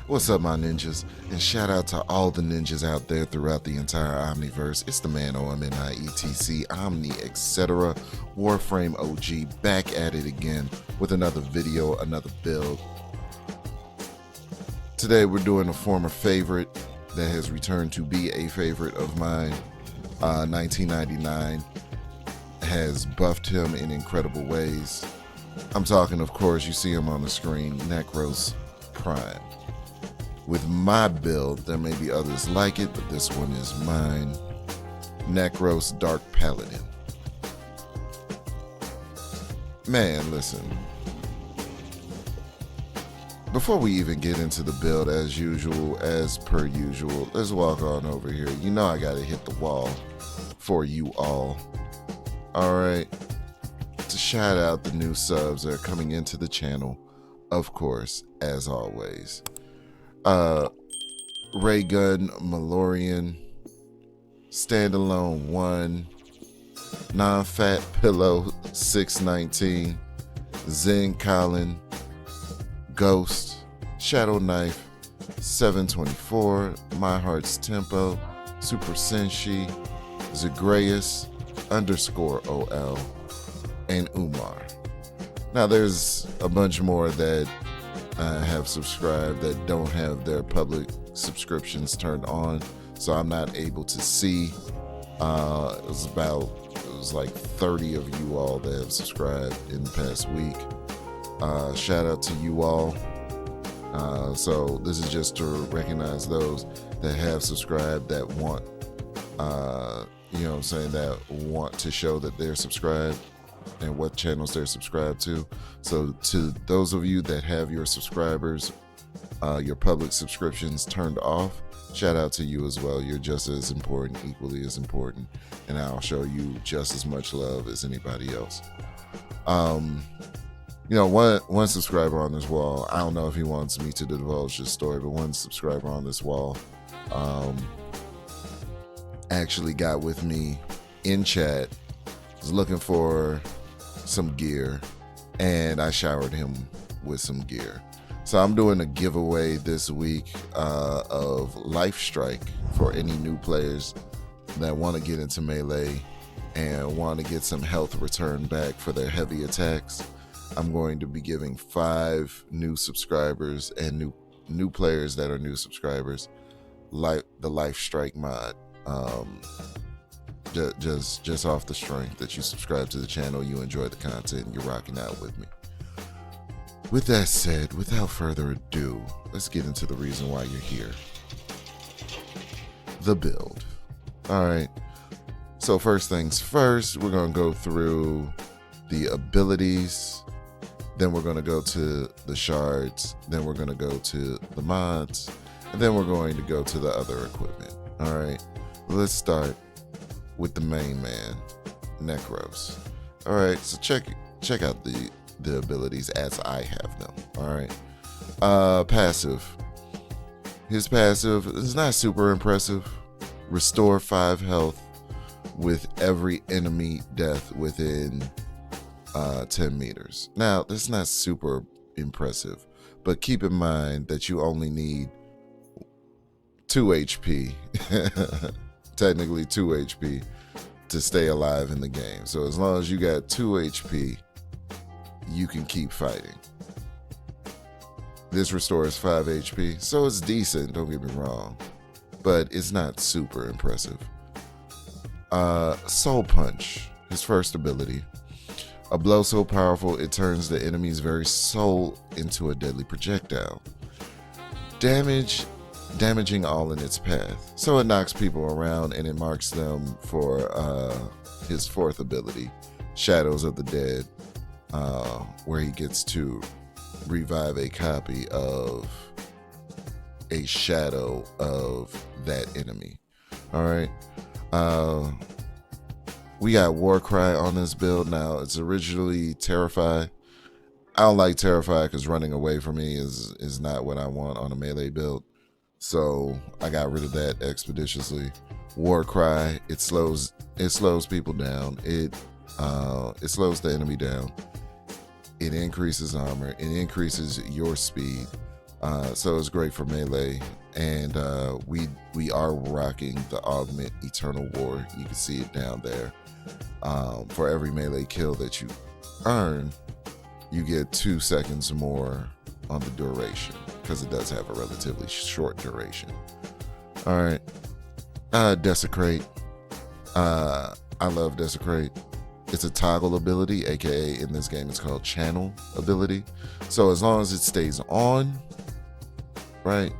What's up, my ninjas? And shout out to all the ninjas out there throughout the entire Omniverse. It's the man OMNIETC, Omni, etc. Warframe OG back at it again with another video, another build. Today we're doing a former favorite that has returned to be a favorite of mine. 1999 has buffed him in incredible ways. I'm talking, of course, you see him on the screen, Nekros Prime. With my build, there may be others like it, but this one is mine. Nekros Dark Paladin. Man, listen. Before we even get into the build, as per usual, let's walk on over here. You know I gotta hit the wall for you all. Alright. To shout out the new subs that are coming into the channel, of course, as always. Raygun Malorian, Standalone 1, Non-Fat Pillow 619, Zen Colin, Ghost, Shadow Knife 724, My Heart's Tempo, Super Senshi, Zagreus _OL, and Umar. Now there's a bunch more that have subscribed that don't have their public subscriptions turned on, so I'm not able to see. It was like 30 of you all that have subscribed in the past week. Shout out to you all. So this is just to recognize those that have subscribed, that want, that want to show that they're subscribed and what channels they're subscribed to. So to those of you that have your subscribers, your public subscriptions turned off, shout out to you as well. You're just as important, equally as important, and I'll show you just as much love as anybody else. One subscriber on this wall, I don't know if he wants me to divulge this story, but one subscriber on this wall actually got with me in chat, was looking for some gear, and I showered him with some gear. So I'm doing a giveaway this week of Life Strike for any new players that want to get into melee and want to get some health returned back for their heavy attacks. I'm going to be giving 5 new subscribers and new players that are new subscribers the Life Strike mod. Just off the strength that you subscribe to the channel, you enjoy the content, and you're rocking out with me. With that said, without further ado, let's get into the reason why you're here. The build. Alright, so first things first, we're going to go through the abilities, then we're going to go to the shards, then we're going to go to the mods, and then we're going to go to the other equipment. Alright, let's start with the main man, Nekros. Alright, so check out the abilities as I have them. Alright. Passive. His passive is not super impressive. Restore 5 health with every enemy death within 10 meters. Now, that's not super impressive, but keep in mind that you only need 2 HP. Technically 2 HP to stay alive in the game. So as long as you got 2 HP, you can keep fighting. This restores 5 HP, so it's decent, don't get me wrong, but it's not super impressive. Soul Punch, his first ability. A blow so powerful it turns the enemy's very soul into a deadly projectile. Damaging all in its path. So it knocks people around and it marks them for his 4th ability, Shadows of the Dead, where he gets to revive a copy of a shadow of that enemy. Alright. We got Warcry on this build now. It's originally Terrify. I don't like Terrify because running away from me is not what I want on a melee build. So I got rid of that expeditiously. Warcry, it slows people down. It slows the enemy down. it increases armor, it increases your speed. So it's great for melee, and we are rocking the augment Eternal War. You can see it down there. For every melee kill that you earn, you get 2 seconds more on the duration, because it does have a relatively short duration. All right, Desecrate. I love Desecrate. It's a toggle ability, aka in this game it's called channel ability. So as long as it stays on, right,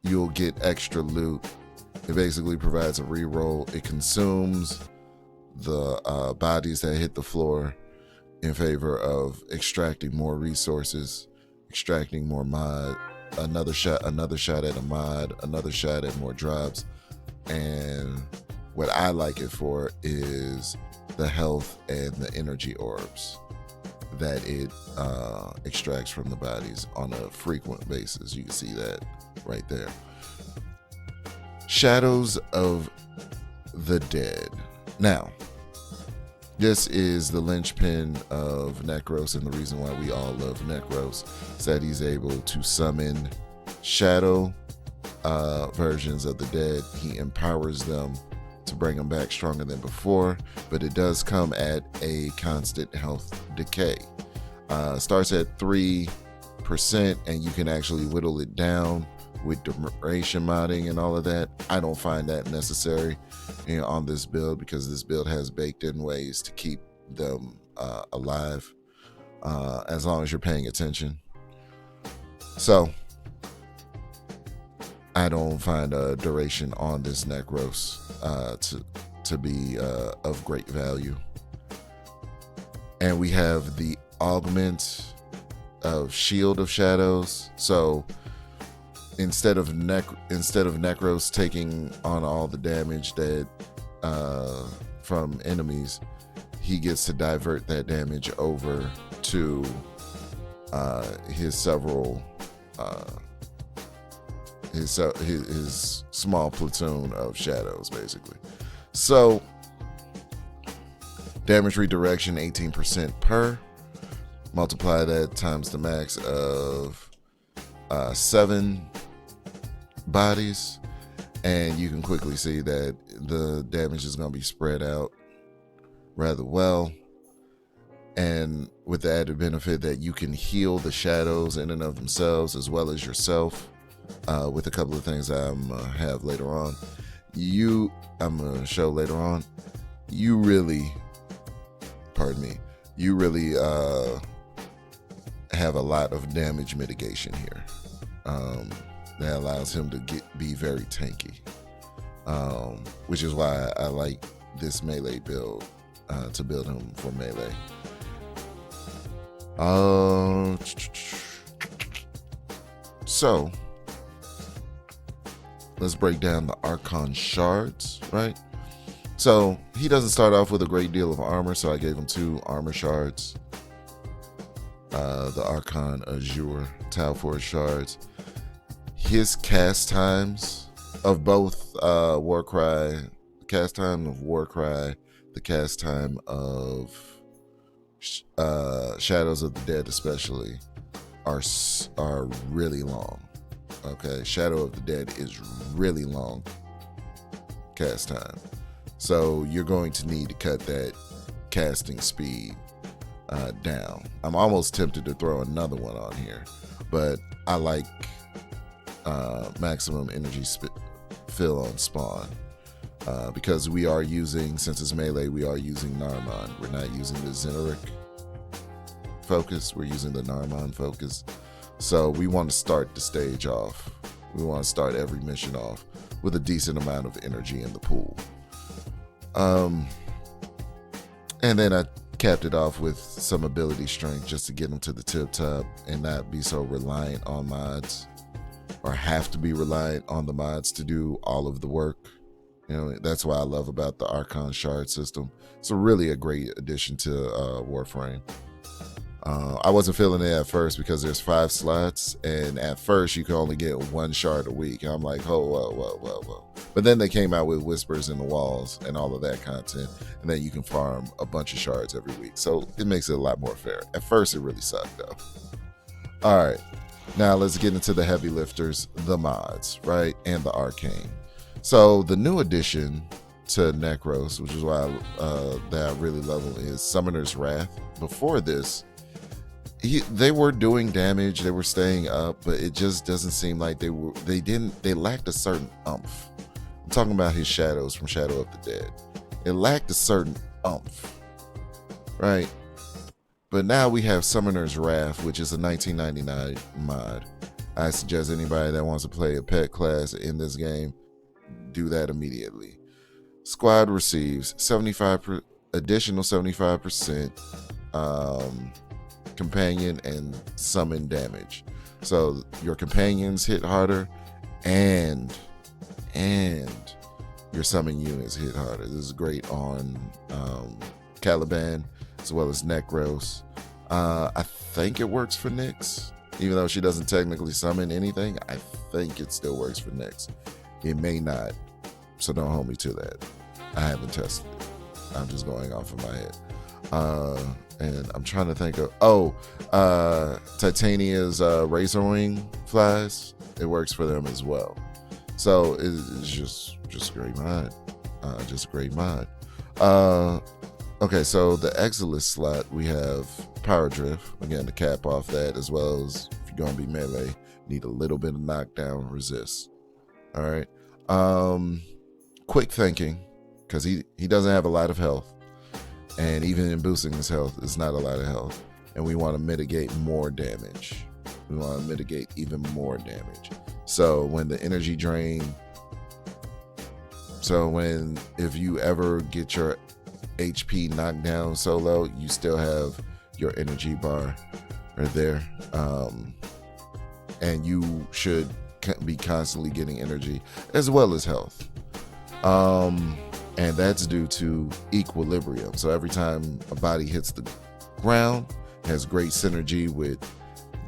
you'll get extra loot. It basically provides a reroll. It consumes the bodies that hit the floor in favor of extracting more resources, extracting more mod, another shot at a mod, another shot at more drops. And what I like it for is the health and the energy orbs that it extracts from the bodies on a frequent basis. You can see that right there. Shadows of the Dead. Now, this is the linchpin of Nekros, and the reason why we all love Nekros is that he's able to summon shadow versions of the dead. He empowers them to bring them back stronger than before, but it does come at a constant health decay. Starts at 3%, and you can actually whittle it down with duration modding and all of that. I don't find that necessary on this build, because this build has baked in ways to keep them alive, as long as you're paying attention. So I don't find a duration on this Nekros to be of great value. And we have the augment of Shield of Shadows. So instead of Nekros taking on all the damage that from enemies, he gets to divert that damage over to his several his small platoon of shadows, basically. So damage redirection 18% per. Multiply that times the max of 7 bodies, and you can quickly see that the damage is going to be spread out rather well, and with the added benefit that you can heal the shadows in and of themselves as well as yourself, with a couple of things I'm have later on. I'm gonna show later on. You really have a lot of damage mitigation here. That allows him to be very tanky, which is why I like this melee build, to build him for melee. So let's break down the Archon Shards, right? So he doesn't start off with a great deal of armor, so I gave him 2 armor shards. The Archon Azure Talforge Shards. His cast times of both Warcry, the cast time of Warcry, the cast time of Shadows of the Dead especially, are really long. Okay, Shadow of the Dead is really long cast time. So you're going to need to cut that casting speed down. I'm almost tempted to throw another one on here, but I like maximum energy fill on spawn, because we are using, since it's melee, we are using Narman. We're not using the Xenoric focus, we're using the Narman focus. So we want to start the stage off, we want to start every mission off with a decent amount of energy in the pool. And then I capped it off with some ability strength just to get them to the tip top and not be so reliant on mods, or have to be reliant on the mods to do all of the work. You know, that's what I love about the Archon Shard system. It's really a great addition to Warframe. I wasn't feeling it at first because there's 5 slots, and at first you can only get 1 shard a week. And I'm like, whoa. But then they came out with Whispers in the Walls and all of that content, and then you can farm a bunch of shards every week. So it makes it a lot more fair. At first, it really sucked though. All right, now let's get into the heavy lifters, the mods, right, and the Arcane. So the new addition to Nekros, which is why that I really love him, is Summoner's Wrath. Before this, they were doing damage, they were staying up, but it just doesn't seem like they lacked a certain umph. I'm talking about his shadows from Shadow of the Dead. It lacked a certain umph, right? But now we have Summoner's Wrath, which is a 1999 mod. I suggest anybody that wants to play a pet class in this game, do that immediately. Squad receives additional 75% companion and summon damage. So your companions hit harder and your summon units hit harder. This is great on Caliban as well as Nekros. I think it works for Nyx. Even though she doesn't technically summon anything, I think it still works for Nyx. It may not, so don't hold me to that. I haven't tested it. I'm just going off of my head. And I'm trying to think of Titania's Razor Wing flies. It works for them as well. So it's just a great mod. Just a great mod. Okay, so the Exilus slot, we have Power Drift. Again, to cap off that, as well as if you're going to be melee, need a little bit of knockdown resist. All right. Quick thinking, because he doesn't have a lot of health. And even in boosting his health, it's not a lot of health. And we want to mitigate more damage. We want to mitigate even more damage. So when the energy drain, if you ever get your HP knocked down so low, you still have your energy bar right there. And you should be constantly getting energy as well as health. And that's due to equilibrium. So every time a body hits the ground, it has great synergy with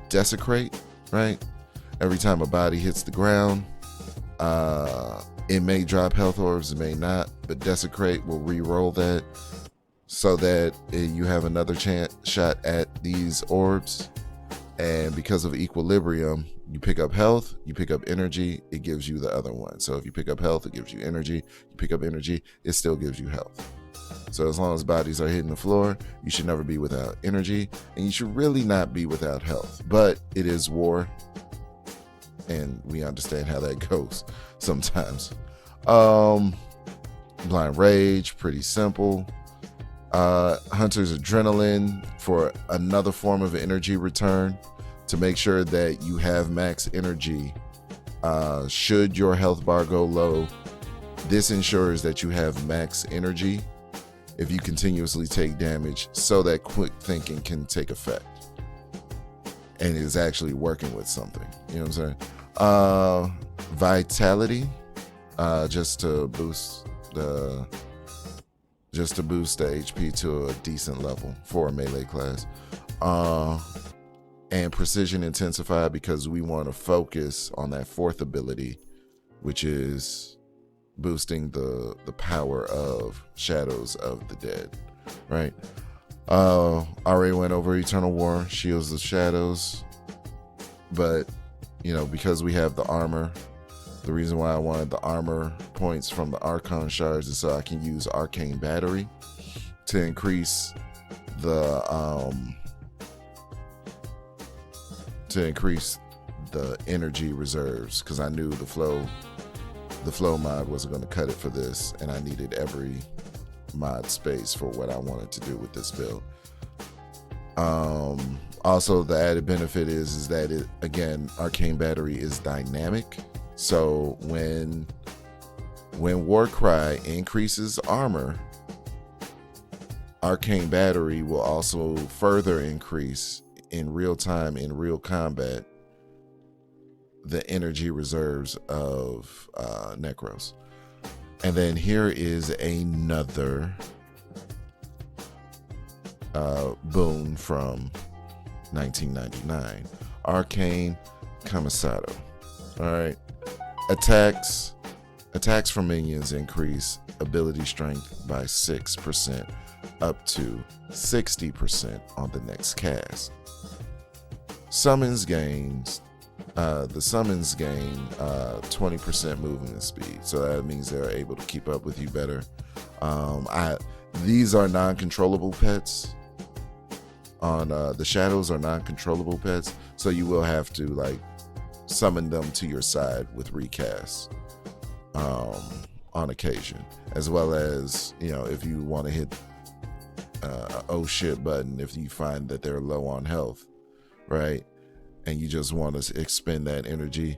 Desecrate, right? Every time a body hits the ground, it may drop health orbs, it may not, but Desecrate will re-roll that so that you have another shot at these orbs. And because of equilibrium, you pick up health, you pick up energy, it gives you the other one. So if you pick up health, it gives you energy. You pick up energy, it still gives you health. So as long as bodies are hitting the floor, you should never be without energy, and you should really not be without health. But it is war, and we understand how that goes sometimes. Blind Rage, pretty simple. Hunter's Adrenaline for another form of energy return to make sure that you have max energy should your health bar go low. This ensures that you have max energy if you continuously take damage, so that quick thinking can take effect and is actually working with something. You know what I'm saying? Vitality, just to boost the HP to a decent level for a melee class. And Precision Intensify, because we want to focus on that fourth ability, which is boosting the power of Shadows of the Dead, right? Already went over Eternal War, Shields of Shadows, but because we have the armor, the reason why I wanted the armor points from the Archon Shards is so I can use Arcane Battery to increase the energy reserves, because I knew the flow mod wasn't going to cut it for this, and I needed every mod space for what I wanted to do with this build. Also, the added benefit is that it, again, Arcane Battery is dynamic. So when Warcry increases armor, Arcane Battery will also further increase in real time, in real combat, the energy reserves of Nekros. And then here is another boon from 1999, Arcane Camisado. All right, attacks Attacks from minions increase ability strength by 6% up to 60% on the next cast. Summons gains. The summons gain 20% movement speed, so that means they're able to keep up with you better. These are non-controllable pets. On the shadows are non-controllable pets, so you will have to like summon them to your side with recasts on occasion, as well as, you know, if you want to hit oh shit button if you find that they're low on health, right, and you just want to expend that energy,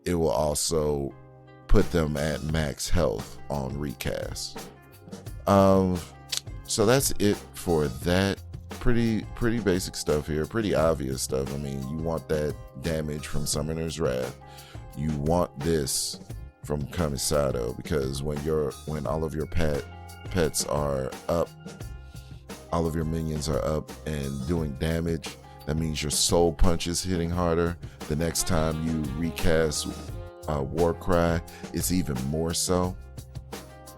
it will also put them at max health on recast. So that's it for that. Pretty basic stuff here, pretty obvious stuff. I mean, you want that damage from Summoner's Wrath, you want this from Kamisado, because when all of your pets are up, all of your minions are up and doing damage, that means your soul punch is hitting harder. The next time you recast Warcry, it's even more so,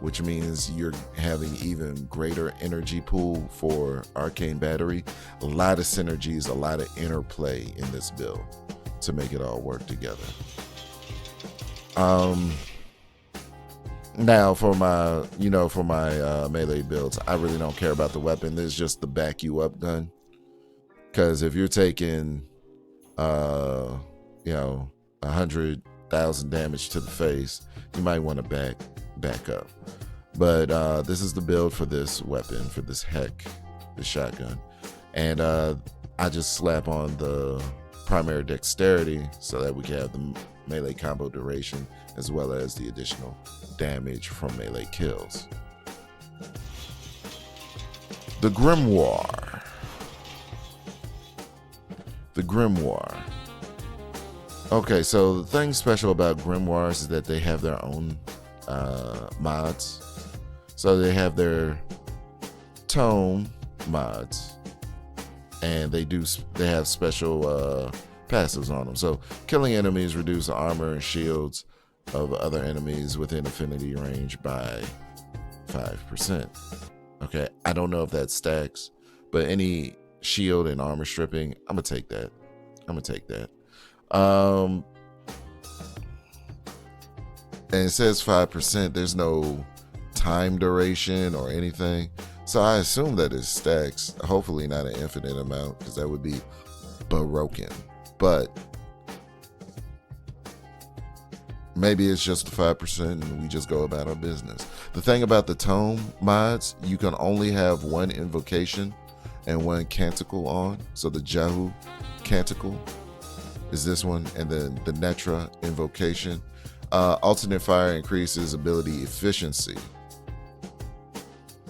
which means you're having even greater energy pool for Arcane Battery. A lot of synergies, a lot of interplay in this build to make it all work together. Now for my melee builds, I really don't care about the weapon. There's just the back you up gun. Because if you're taking 100,000 damage to the face, you might want to back up. But this is the build for this weapon, for this shotgun. And I just slap on the primary dexterity so that we can have the melee combo duration as well as the additional damage from melee kills. The Grimoire. Okay, so the thing special about Grimoires is that they have their own mods. So they have their tome mods, and they have special passives on them. So killing enemies reduce the armor and shields of other enemies within affinity range by 5%. Okay, I don't know if that stacks, but any shield and armor stripping, I'm gonna take that. And it says 5%. There's no time duration or anything, so I assume that it stacks. Hopefully not an infinite amount, because that would be broken. But maybe it's just the 5% and we just go about our business. The thing about the tome mods, you can only have one invocation and one canticle on. So the Jahu canticle is this one, and then the Netra invocation. Alternate fire increases ability efficiency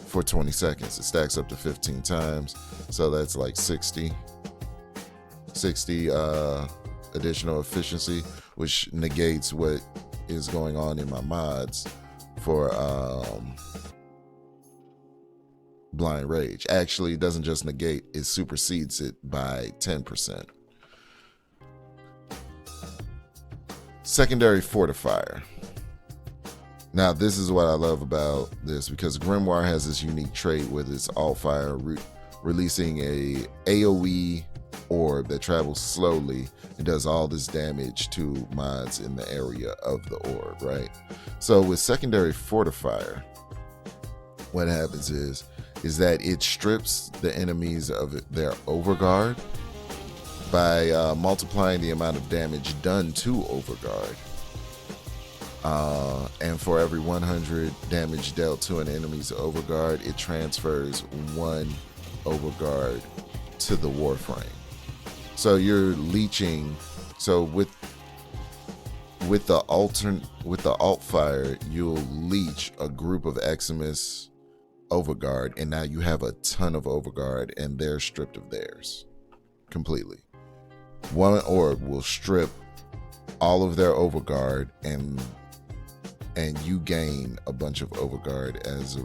for 20 seconds. It stacks up to 15 times, so that's like 60 additional efficiency, which negates what is going on in my mods for Blind Rage. Actually, it doesn't just negate, it supersedes it by 10%. Secondary Fortifier. Now, this is what I love about this, because Grimoire has this unique trait with its alt fire releasing a AoE orb that travels slowly and does all this damage to mods in the area of the orb, right? So with Secondary Fortifier, what happens is that it strips the enemies of their overguard by multiplying the amount of damage done to overguard. And for every 100 damage dealt to an enemy's overguard, it transfers one overguard to the Warframe. So you're leeching. So with the alt fire, you'll leech a group of Eximus overguard, and now you have a ton of overguard, and they're stripped of theirs completely. One orb will strip all of their overguard, and you gain a bunch of overguard as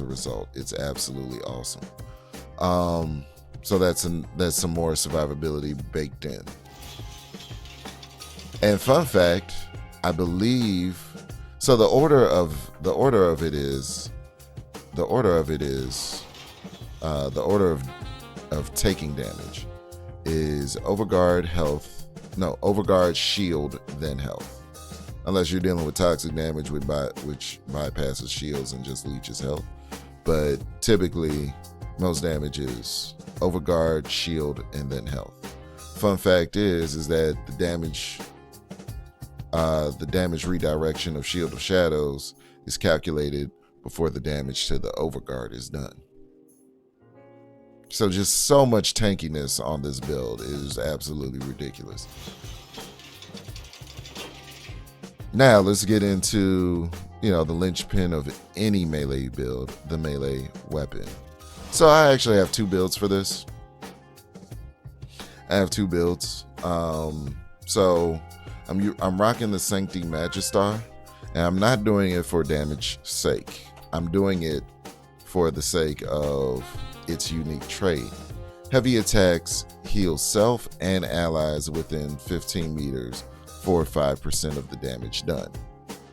a result. It's absolutely awesome. So that's some more survivability baked in. And fun fact, I believe, So the order of it is of taking damage is overguard, health, no, overguard, shield, then health. Unless you're dealing with toxic damage which bypasses shields and just leeches health. But typically most damage is overguard, shield, and then health. Fun fact is that the damage redirection of Shield of Shadows is calculated before the damage to the overguard is done. So just so much tankiness on this build is absolutely ridiculous. Now let's get into, the linchpin of any melee build, the melee weapon. So I actually have two builds for this. I have two builds. So I'm rocking the Sancti Magistar, and I'm not doing it for damage sake. I'm doing it for the sake of its unique trait. Heavy attacks heal self and allies within 15 meters for 5% of the damage done.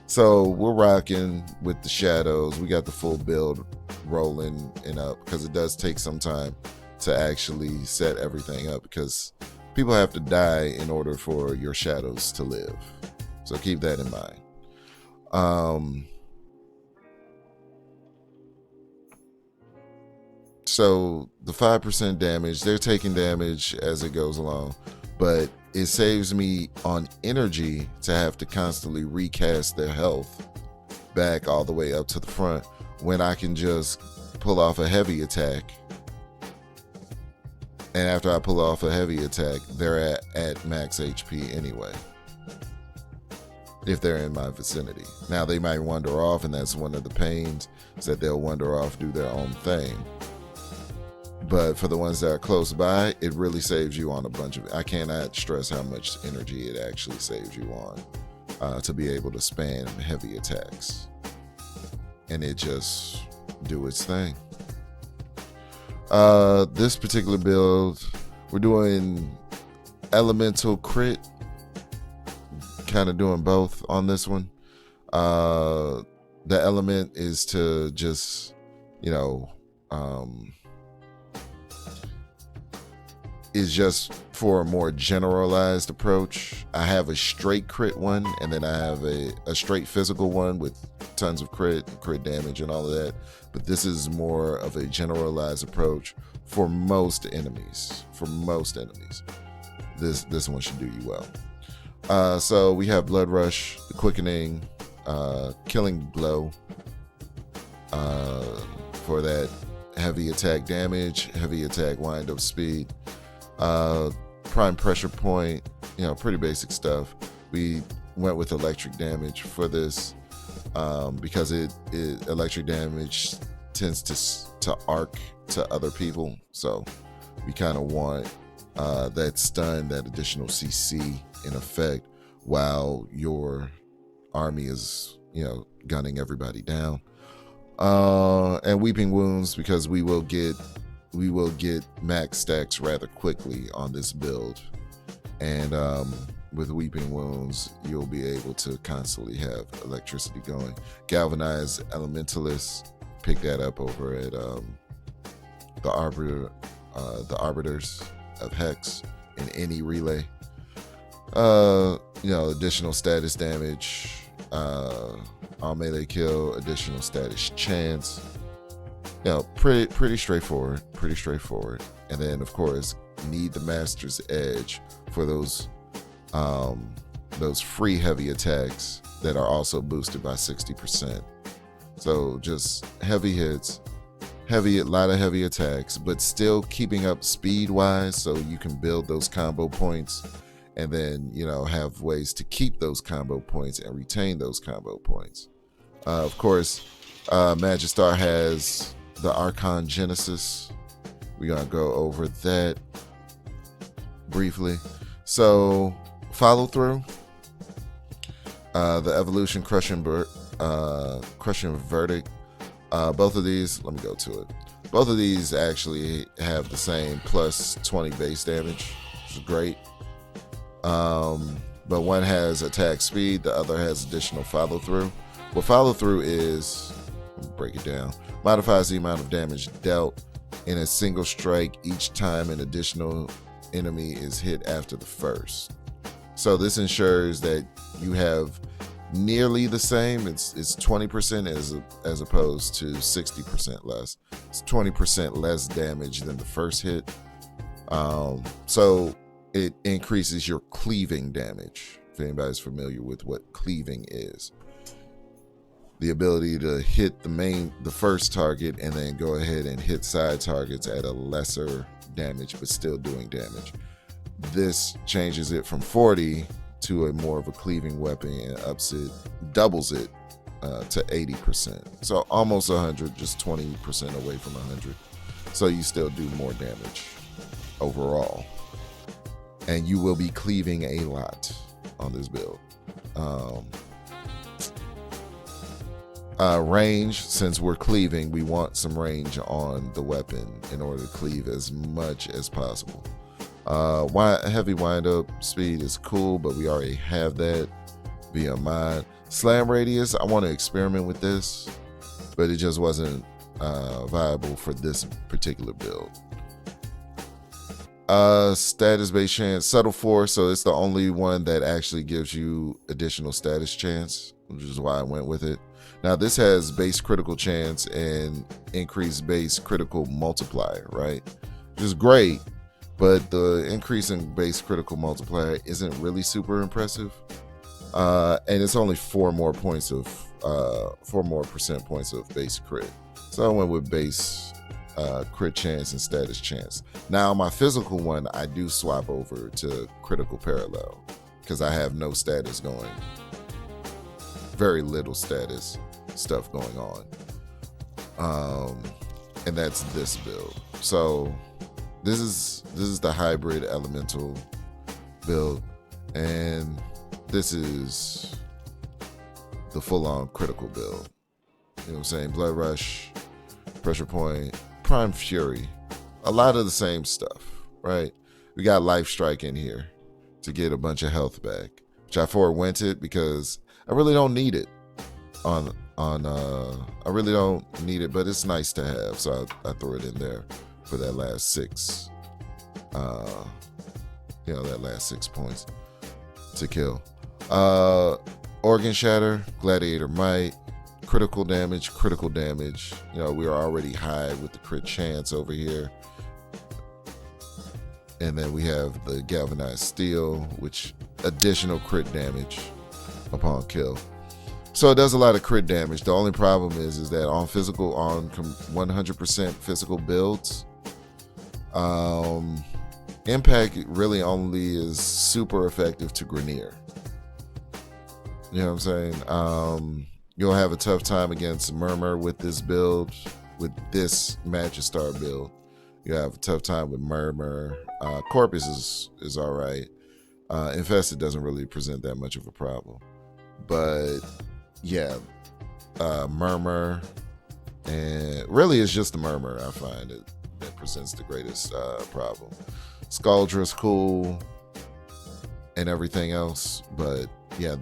So we're rocking with the shadows. We got the full build rolling and up because it does take some time to actually set everything up because people have to die in order for your shadows to live. So keep that in mind. So the 5% damage, they're taking damage as it goes along, but it saves me on energy to have to constantly recast their health back all the way up to the front when I can just pull off a heavy attack. And after I pull off a heavy attack, they're at max HP anyway, if they're in my vicinity. Now they might wander off, and that's one of the pains, is that they'll wander off, do their own thing. But for the ones that are close by, it really saves you on a bunch of, I cannot stress how much energy it actually saves you on to be able to spam heavy attacks. And it just do its thing. This particular build, we're doing elemental crit, kind of doing both on this one. The element is to just, is just for a more generalized approach. I have a straight crit one, and then I have a straight physical one with tons of crit damage and all of that. But this is more of a generalized approach for most enemies. This one should do you well. So we have Blood Rush, the Quickening, Killing Blow for that heavy attack damage, heavy attack wind up speed. Prime Pressure Point, pretty basic stuff. We went with electric damage for this because it electric damage tends to arc to other people, so we kind of want that stun, that additional CC in effect while your army is gunning everybody down. And Weeping Wounds, because we will get max stacks rather quickly on this build, and with Weeping Wounds you'll be able to constantly have electricity going. Galvanized Elementalist, pick that up over at the Arbiters of Hex in any relay. Additional status damage, on melee kill, additional status chance. Pretty straightforward. And then of course need the Master's Edge for those free heavy attacks that are also boosted by 60%. So just heavy hits, a lot of heavy attacks, but still keeping up speed wise, so you can build those combo points and then have ways to keep those combo points and retain those combo points. Of course, Magistar has the Archon Genesis. We're gonna go over that briefly. So follow through, the Evolution Crushing Verdict. Both of these, let me go to it. Both of these actually have the same plus 20 base damage, which is great. But one has attack speed, the other has additional follow through. What follow through is, let me break it down, modifies the amount of damage dealt in a single strike each time an additional enemy is hit after the first. So this ensures that you have nearly the same. It's 20% as opposed to 60% less. It's 20% less damage than the first hit. So it increases your cleaving damage. If anybody's familiar with what cleaving is, the ability to hit the first target and then go ahead and hit side targets at a lesser damage, but still doing damage. This changes it from 40 to a more of a cleaving weapon and doubles it to 80%. So almost 100, just 20% away from 100. So you still do more damage overall. And you will be cleaving a lot on this build. Range, since we're cleaving, we want some range on the weapon in order to cleave as much as possible. Heavy wind-up speed is cool, but we already have that via mod. Slam radius, I want to experiment with this, but it just wasn't viable for this particular build. Status base chance, subtle force, so it's the only one that actually gives you additional status chance, which is why I went with it. Now this has base critical chance and increased base critical multiplier, right? Which is great, but the increase in base critical multiplier isn't really super impressive. And it's only 4 more percent points of base crit. So I went with base crit chance and status chance. Now my physical one, I do swap over to critical parallel because I have no status going. Very little status stuff going on. And that's this build. So this is the hybrid elemental build, and this is the full-on critical build. You know what I'm saying? Blood Rush, Pressure Point, Prime Fury, a lot of the same stuff, right? We got Life Strike in here to get a bunch of health back, which I forewent it because I really don't need it I really don't need it, but it's nice to have, so I throw it in there for that last 6 that last 6 points to kill. Organ Shatter, Gladiator Might, critical damage. You know, we are already high with the crit chance over here. And then we have the Galvanized Steel, which additional crit damage upon kill. So it does a lot of crit damage. The only problem is that on 100% physical builds, impact really only is super effective to Grimoire. You know what I'm saying? You'll have a tough time against Murmur with this build, with this Magistar build. You have a tough time with Murmur. Corpus is all right. Infested doesn't really present that much of a problem. But yeah, Murmur, and really it's just the Murmur I find that presents the greatest problem. Scaldra's cool and everything else, but yeah,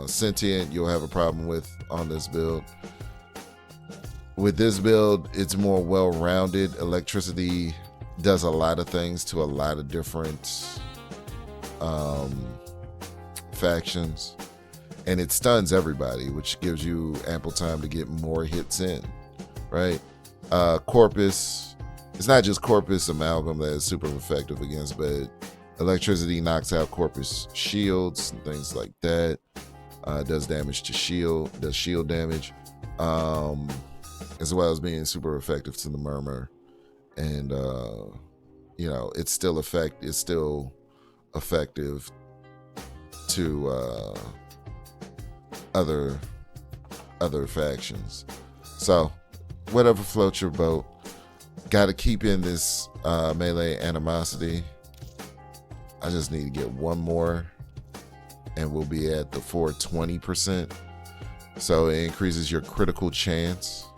Sentient you'll have a problem with on this build. With this build, it's more well-rounded. Electricity does a lot of things to a lot of different factions, and it stuns everybody, which gives you ample time to get more hits in, right? Corpus, it's not just Corpus Amalgam that is super effective against, but electricity knocks out Corpus shields and things like that. Does damage to shield, does shield damage, as well as being super effective to the Murmur. And you know, it's still effective to other factions. So whatever floats your boat. Got to keep in this melee animosity. I just need to get one more and we'll be at the 420%. So it increases your critical chance,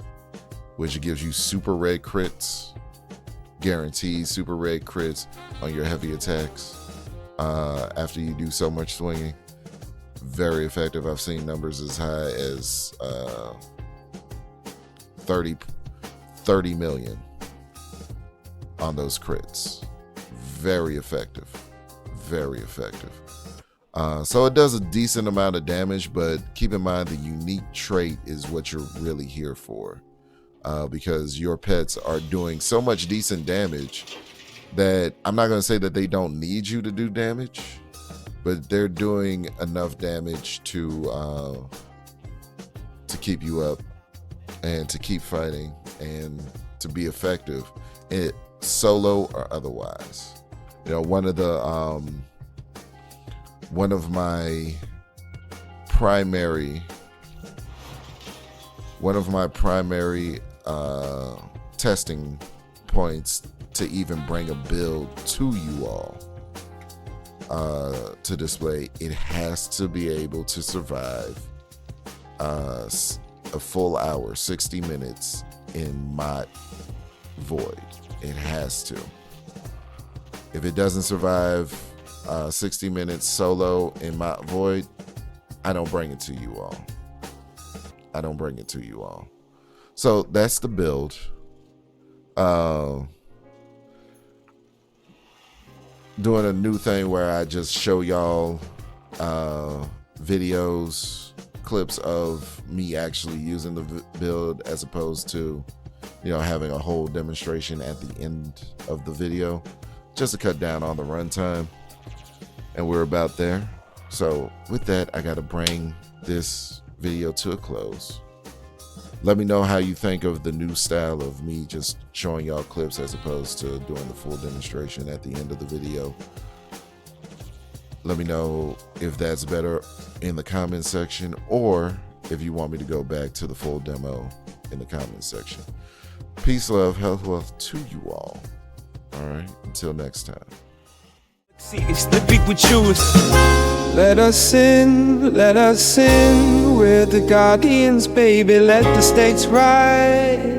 which gives you super red crits, guaranteed super red crits on your heavy attacks after you do so much swinging. very effective. I've seen numbers as high as 30 million on those crits. Very effective. Very effective. So it does a decent amount of damage, but keep in mind the unique trait is what you're really here for, because your pets are doing so much decent damage that I'm not going to say that they don't need you to do damage, but they're doing enough damage to keep you up and to keep fighting and to be effective, solo or otherwise. You know, one of my primary testing points to even bring a build to you all to display, it has to be able to survive a full hour, 60 minutes in Mott Void. It has to. If it doesn't survive 60 minutes solo in Mott Void, I don't bring it to you all. I don't bring it to you all. So that's the build. Doing a new thing where I just show y'all videos, clips of me actually using the build, as opposed to, you know, having a whole demonstration at the end of the video, just to cut down on the runtime. And we're about there. So with that, I got to bring this video to a close. Let me know how you think of the new style of me just showing y'all clips as opposed to doing the full demonstration at the end of the video. Let me know if that's better in the comment section, or if you want me to go back to the full demo in the comment section. Peace, love, health, wealth to you all. All right, until next time. See, it's the people choose. Let us in, we're the guardians, baby, let the stakes rise.